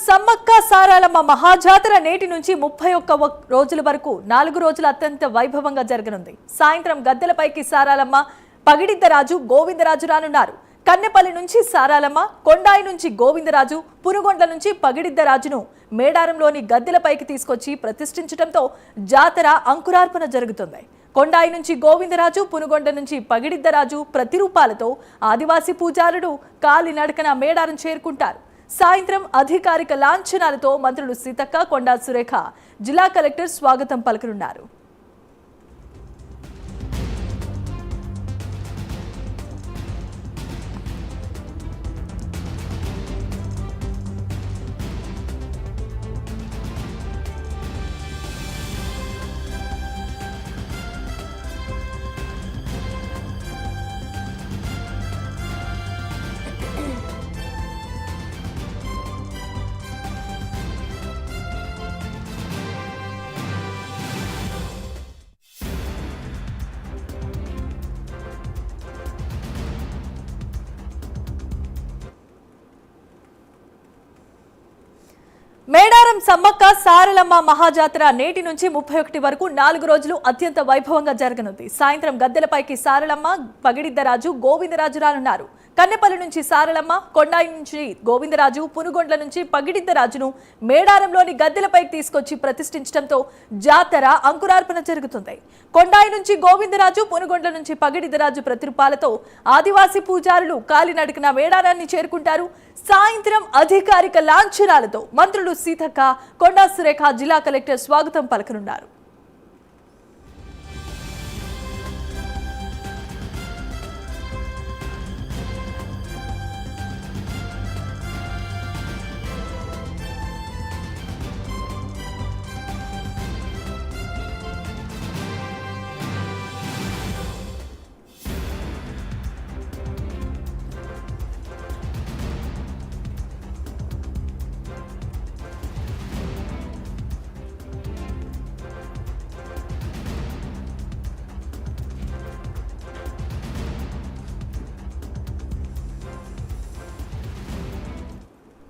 సమ్మక్క సారాలమ్మ మహాజాతర నేటి నుంచి 31 రోజుల వరకు 4 రోజులు అత్యంత వైభవంగా జరగనుంది. సాయంత్రం గద్దెలపైకి సారాలమ్మ, పగిడిద్దరాజు, గోవిందరాజు రానున్నారు. కన్నెపల్లి నుంచి సారాలమ్మ, కొండాయి నుంచి గోవిందరాజు, పునుగొండ్ల నుంచి పగిడిద్దరాజును మేడారంలోని గద్దెలపైకి తీసుకొచ్చి ప్రతిష్ఠించడంతో జాతర అంకురార్పణ జరుగుతుంది. కొండాయి నుంచి గోవిందరాజు, పునుగొండ నుంచి పగిడిద్దరాజు ప్రతిరూపాలతో ఆదివాసీ పూజారులు కాలినడకన మేడారం చేరుకుంటారు. సాయంత్రం అధికారిక లాంఛనాలతో మంత్రులు సీతక్క, కొండా సురేఖ, జిల్లా కలెక్టర్ స్వాగతం పలకనున్నారు. మేడారం సమ్మక్క సారలమ్మ మహాజాతర నేటి నుంచి 31 వరకు 4 రోజులు అత్యంత వైభవంగా జరగనుంది. సాయంత్రం గద్దెలపైకి సారలమ్మ, పగిడిద్దరాజు, గోవిందరాజు రానున్నారు. కన్నెపల్లి నుంచి సారలమ్మ, కొండాయి నుంచి గోవిందరాజు, పునుగొండ్ల నుంచి పగిడిద్దరాజును మేడారంలోని గద్దెలపైకి తీసుకొచ్చి ప్రతిష్ఠించడంతో జాతర అంకురార్పణ జరుగుతుంది. కొండాయి నుంచి గోవిందరాజు, పునుగొండ్ల నుంచి పగిడిద్దరాజు ప్రతిరూపాలతో ఆదివాసీ పూజారులు కాలినడకన మేడారాన్ని చేరుకుంటారు. సాయంత్రం అధికారిక లాంఛనాలతో మంత్రులు సీతక్క, కొండా సురేఖ, జిల్లా కలెక్టర్ స్వాగతం పలకనున్నారు.